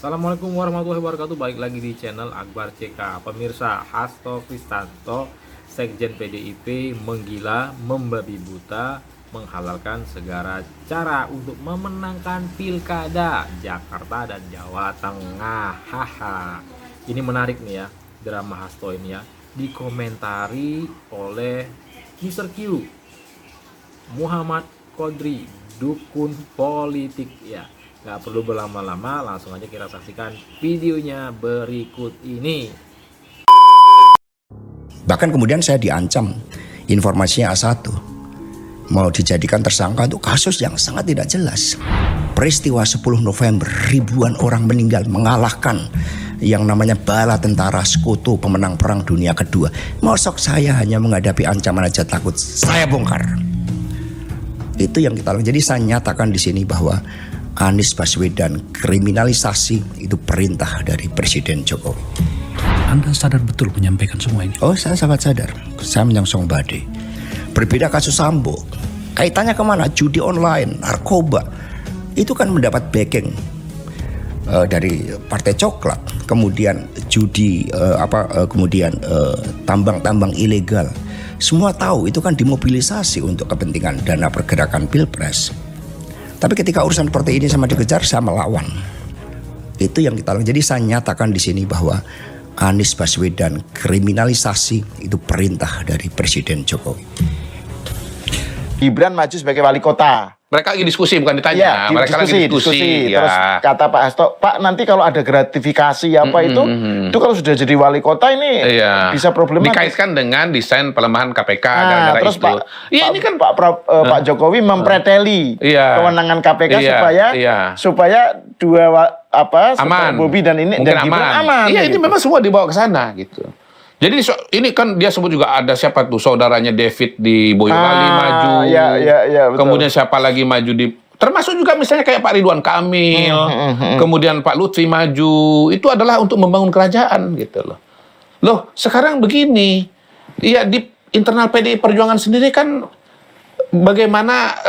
Assalamualaikum warahmatullahi wabarakatuh. Balik lagi di channel Akbar CK. Pemirsa, Hasto Kristanto, Sekjen PDIP menggila, membabi buta, menghalalkan segala cara untuk memenangkan pilkada Jakarta dan Jawa Tengah. Haha. Ini menarik nih ya, drama Hasto ini ya. Dikomentari oleh Mr. Q, Muhammad Kodri, dukun politik ya. Gak perlu berlama-lama, langsung aja kita saksikan videonya berikut ini. Bahkan kemudian saya diancam, informasinya A1 mau dijadikan tersangka untuk kasus yang sangat tidak jelas. Peristiwa 10 November, ribuan orang meninggal mengalahkan yang namanya bala tentara sekutu pemenang perang dunia kedua. Mosok saya hanya menghadapi ancaman aja takut, saya bongkar. Itu yang kita lakukan. Jadi saya nyatakan di sini bahwa Anies Baswedan kriminalisasi itu perintah dari Presiden Jokowi. Anda sadar betul menyampaikan semua ini? Oh, saya sangat sadar. Saya menyongsong badai. Berbeda kasus Sambo. Kaitannya kemana? Judi online, narkoba. Itu kan mendapat backing dari Partai Coklat. Kemudian judi, kemudian tambang-tambang ilegal. Semua tahu itu kan dimobilisasi untuk kepentingan dana pergerakan Pilpres. Tapi ketika urusan seperti ini sama dikejar, saya melawan. Itu yang kita lakukan. Jadi saya nyatakan di sini bahwa Anies Baswedan kriminalisasi itu perintah dari Presiden Jokowi. Gibran maju sebagai wali kota. Mereka lagi diskusi, bukan ditanya. Iya, Mereka lagi diskusi. Ya. Terus kata Pak Hasto, Pak nanti kalau ada gratifikasi apa itu kalau sudah jadi wali kota ini bisa problematis. Dikaitkan dengan desain pelemahan KPK Nah, gara-gara terus itu. Pak Pak Jokowi mempreteli kewenangan KPK supaya aman. Bobi dan ini mungkin dan Gibran aman. Iya, gitu. ini memang semua dibawa ke sana gitu. Jadi ini kan dia sebut juga ada siapa tuh saudaranya David di Boyolali maju. Iya, betul. Kemudian siapa lagi maju di termasuk juga misalnya kayak Pak Ridwan Kamil. Kemudian Pak Lutfi maju. Itu adalah untuk membangun kerajaan gitu loh. Loh, sekarang begini. Iya, di internal PDI Perjuangan sendiri kan bagaimana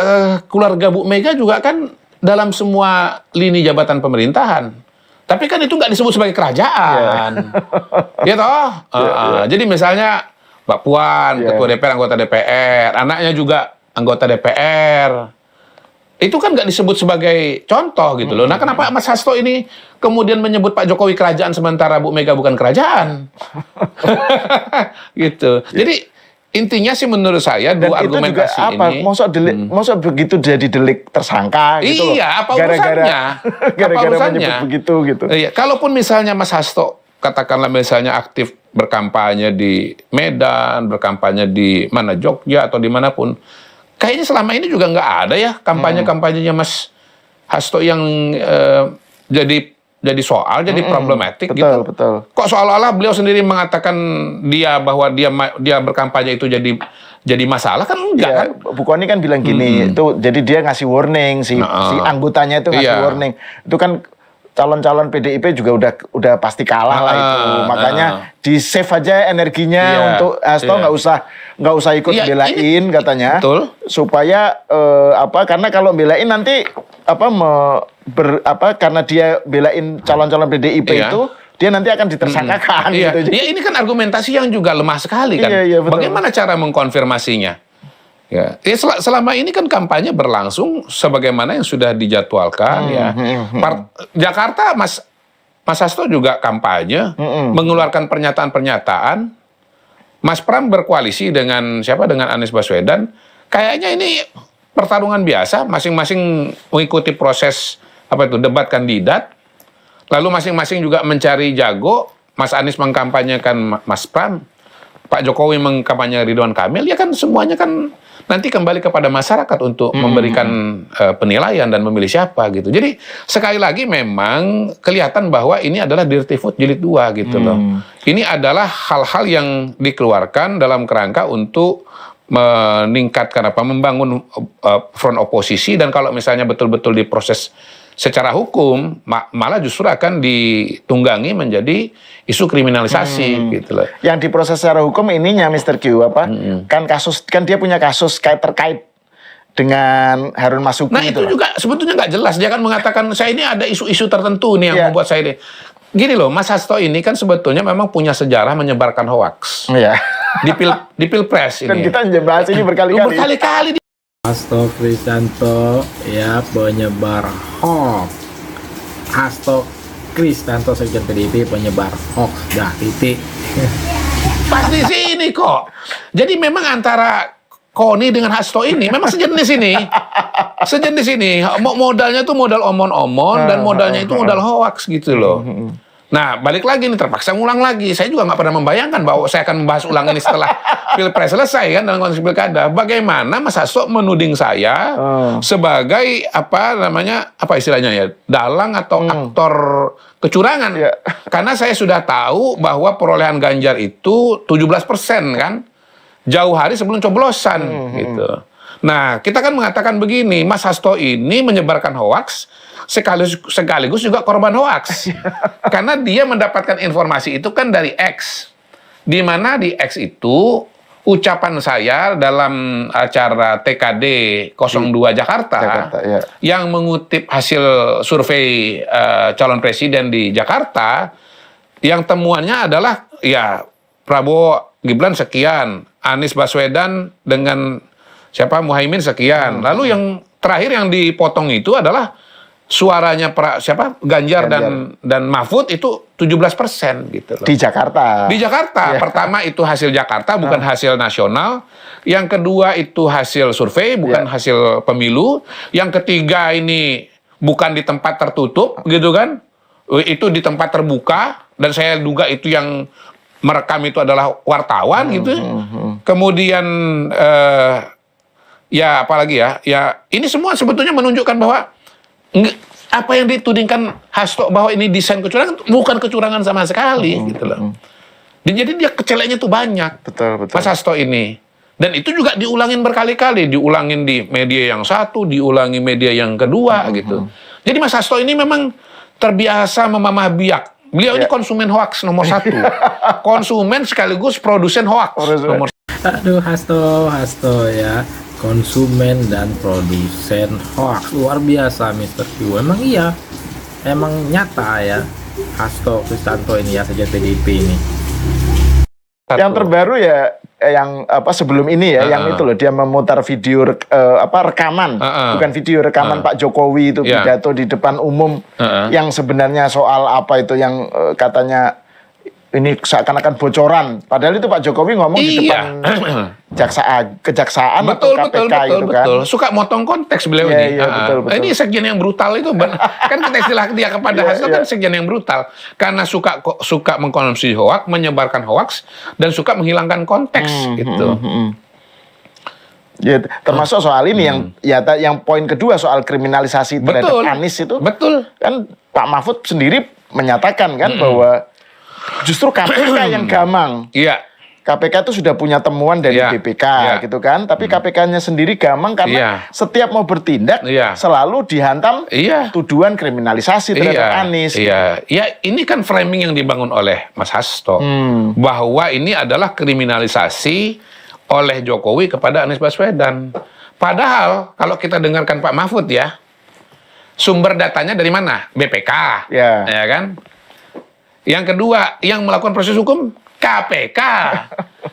keluarga Bu Mega juga kan dalam semua lini jabatan pemerintahan. Tapi kan itu nggak disebut sebagai kerajaan. Ya toh? Jadi misalnya Mbak Puan, Ketua DPR, anggota DPR, anaknya juga anggota DPR. Itu kan nggak disebut sebagai contoh gitu loh. Nah, kenapa Mas Hasto ini kemudian menyebut Pak Jokowi kerajaan sementara Bu Mega bukan kerajaan? Gitu. Jadi intinya sih menurut saya dan dua itu juga argumentasi apa? ini. Masa begitu jadi delik tersangka gitu loh. Iya, apa urusannya? Gara-gara menyebut begitu gitu. Iya, kalaupun misalnya Mas Hasto katakanlah misalnya aktif berkampanye di Medan, berkampanye di mana Jogja atau dimanapun, kayaknya selama ini juga nggak ada ya kampanye-kampanyenya Mas Hasto yang jadi soal, jadi problematik gitu. Betul. Kok seolah-olah beliau sendiri mengatakan bahwa dia berkampanye itu jadi masalah kan enggak kan? Bu Kony kan bilang gini, itu jadi dia ngasih warning si anggotanya itu ngasih warning. Itu kan calon-calon PDIP juga udah pasti kalah lah itu. Makanya di save aja energinya untuk Hasto nggak usah ikut belain katanya. Betul. Supaya karena kalau belain nanti karena dia belain calon-calon PDIP itu dia nanti akan ditersangkakan gitu. Ya, ini kan argumentasi yang juga lemah sekali kan. Betul. Bagaimana cara mengkonfirmasinya? Ya, selama ini kan kampanye berlangsung sebagaimana yang sudah dijadwalkan Jakarta Mas Hasto juga kampanye, mengeluarkan pernyataan-pernyataan. Mas Pram berkoalisi dengan siapa? Dengan Anies Baswedan. Kayaknya ini pertarungan biasa, masing-masing mengikuti proses debat kandidat. Lalu masing-masing juga mencari jago. Mas Anies mengkampanyekan Mas Pram, Pak Jokowi mengkampanye Ridwan Kamil. Ya kan semuanya kan nanti kembali kepada masyarakat untuk memberikan penilaian dan memilih siapa gitu. Jadi sekali lagi memang kelihatan bahwa ini adalah dirty vote jilid 2 gitu loh. Ini adalah hal-hal yang dikeluarkan dalam kerangka untuk meningkatkan membangun front oposisi, dan kalau misalnya betul-betul diproses secara hukum malah justru akan ditunggangi menjadi isu kriminalisasi gitu loh. Yang diproses secara hukum ininya Mr. Q kan dia punya kasus terkait dengan Harun Masuki. Nah itu juga sebetulnya nggak jelas. Dia kan mengatakan saya ini ada isu-isu tertentu nih yang membuat saya ini. Gini loh, Mas Hasto ini kan sebetulnya memang punya sejarah menyebarkan hoaks. Iya. Di Pilpres ini. Dan kita bahas ini berkali-kali. Berkali-kali. Hasto Kristianto ya penyebar hoax. Hasto Kristianto Sekjen PDIP penyebar hoax. Dah titik. Pas di sini kok. Jadi memang antara Koni dengan Hasto ini memang sejenis ini. Sejenis ini. Modalnya tuh modal omon-omon dan modalnya itu modal hoax gitu loh. Nah, balik lagi nih, terpaksa ngulang lagi. Saya juga nggak pernah membayangkan bahwa saya akan membahas ulang ini setelah Pilpres selesai kan dalam konteks pilkada. Bagaimana Mas Hasto menuding saya sebagai apa istilahnya ya, dalang atau aktor kecurangan. Karena saya sudah tahu bahwa perolehan Ganjar itu 17% kan. Jauh hari sebelum coblosan gitu. Nah, kita kan mengatakan begini, Mas Hasto ini menyebarkan hoaks sekaligus juga korban hoaks. Karena dia mendapatkan informasi itu kan dari X. Di mana di X itu ucapan saya dalam acara TKD 02 Jakarta yang mengutip hasil survei calon presiden di Jakarta, yang temuannya adalah ya Prabowo Gibran sekian, Anies Baswedan dengan Muhaimin sekian. Lalu yang terakhir yang dipotong itu adalah suaranya Ganjar dan Mahfud itu 17% gitu loh. Di Jakarta. Di Jakarta. Pertama itu hasil Jakarta, bukan hasil nasional. Yang kedua itu hasil survei, bukan hasil pemilu. Yang ketiga ini bukan di tempat tertutup gitu kan. Itu di tempat terbuka, dan saya duga itu yang merekam itu adalah wartawan gitu. Kemudian ya apalagi ya ini semua sebetulnya menunjukkan bahwa apa yang ditudingkan Hasto bahwa ini desain kecurangan bukan kecurangan sama sekali gitu loh. Jadi dia keceleknya tuh banyak. Betul. Mas Hasto ini. Dan itu juga diulangin berkali-kali, diulangin di media yang satu, diulangi media yang kedua gitu. Jadi Mas Hasto ini memang terbiasa memamah biak. Beliau ini konsumen hoaks nomor 1. Konsumen sekaligus produsen hoaks nomor 1. Aduh, Hasto ya, konsumen dan produsen hoaks luar biasa Mr. Q. Emang iya, emang nyata ya Hasto Kristianto ini ya, Sekjen PDIP ini. Yang terbaru ya yang sebelum ini ya, yang itu loh, dia memutar video rekaman, bukan video rekaman Pak Jokowi itu pidato di depan umum, yang sebenarnya soal apa itu yang katanya ini seakan-akan bocoran, padahal itu Pak Jokowi ngomong di depan kejaksaan atau KPK itu kan. Betul. Suka motong konteks beliau ini. Betul. Ini sekjen yang brutal itu kan kita istilah dia kepada Hasto kan sekjen yang brutal karena suka mengkonsumsi hoaks, menyebarkan hoaks, dan suka menghilangkan konteks gitu. Ya, termasuk soal ini yang poin kedua soal kriminalisasi terhadap Anies itu. Betul. Kan Pak Mahfud sendiri menyatakan kan bahwa justru KPK yang gamang. Iya. KPK itu sudah punya temuan dari BPK gitu kan, tapi KPK-nya sendiri gamang karena setiap mau bertindak selalu dihantam tuduhan kriminalisasi terhadap Anies. Iya, ya ini kan framing yang dibangun oleh Mas Hasto bahwa ini adalah kriminalisasi oleh Jokowi kepada Anies Baswedan. Padahal kalau kita dengarkan Pak Mahfud ya, sumber datanya dari mana? BPK, ya kan? Yang kedua, yang melakukan proses hukum KPK.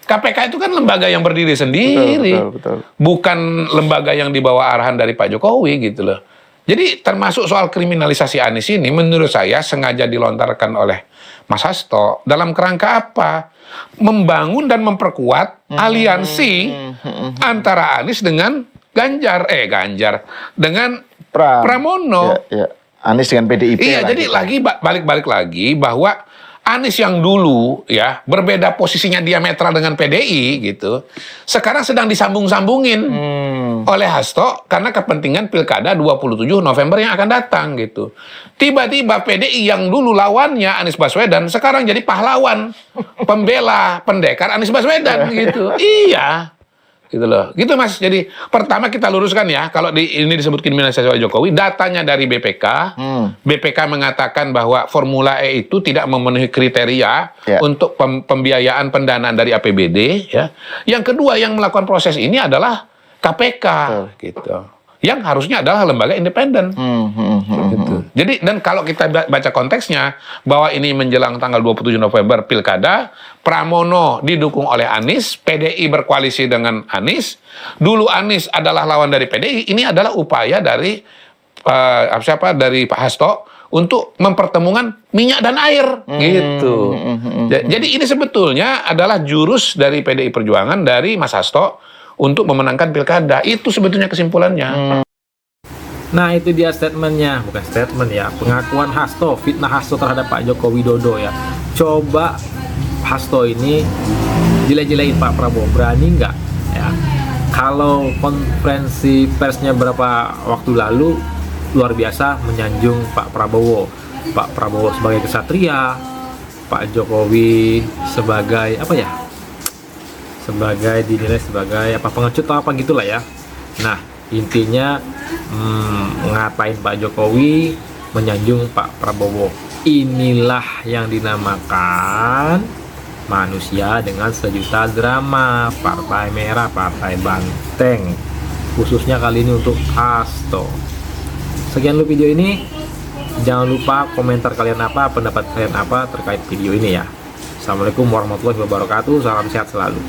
KPK itu kan lembaga yang berdiri sendiri. Betul. Bukan lembaga yang dibawa arahan dari Pak Jokowi gitu loh. Jadi termasuk soal kriminalisasi Anies ini menurut saya sengaja dilontarkan oleh Mas Hasto dalam kerangka apa? Membangun dan memperkuat aliansi antara Anies dengan Ganjar dengan Pramono. Anies dengan PDIP. Iya, jadi balik lagi bahwa Anies yang dulu ya berbeda posisinya diametral dengan PDI gitu, sekarang sedang disambung-sambungin oleh Hasto karena kepentingan pilkada 27 November yang akan datang gitu. Tiba-tiba PDI yang dulu lawannya Anies Baswedan sekarang jadi pahlawan, pembela, pendekar Anies Baswedan gitu. Iya. Gitu loh. Gitu Mas. Jadi pertama kita luruskan ya, kalau ini disebut kriminalisasi oleh Jokowi, datanya dari BPK. BPK mengatakan bahwa Formula E itu tidak memenuhi kriteria untuk pembiayaan pendanaan dari APBD ya. Yang kedua yang melakukan proses ini adalah KPK gitu. Yang harusnya adalah lembaga independen. Gitu. Jadi dan kalau kita baca konteksnya bahwa ini menjelang tanggal 27 November Pilkada, Pramono didukung oleh Anies, PDI berkoalisi dengan Anies. Dulu Anies adalah lawan dari PDI, ini adalah upaya dari dari Pak Hasto untuk mempertemukan minyak dan air gitu. Jadi ini sebetulnya adalah jurus dari PDI Perjuangan dari Mas Hasto untuk memenangkan pilkada. Itu sebetulnya kesimpulannya. Nah itu dia statementnya, bukan statement ya, pengakuan Hasto, fitnah Hasto terhadap Pak Joko Widodo ya. Coba Hasto ini jile-jilein Pak Prabowo, berani nggak ya? Kalau konferensi persnya berapa waktu lalu luar biasa menyanjung Pak Prabowo sebagai kesatria, Pak Jokowi sebagai apa ya? Sebagai dinilai sebagai apa pengecut atau apa gitulah ya. Nah intinya ngatain Pak Jokowi, menyanjung Pak Prabowo. Inilah yang dinamakan manusia dengan sejuta drama, partai merah, partai banteng. Khususnya kali ini untuk Hasto. Sekian dulu video ini. Jangan lupa komentar kalian apa, pendapat kalian apa terkait video ini ya. Assalamualaikum warahmatullahi wabarakatuh. Salam sehat selalu.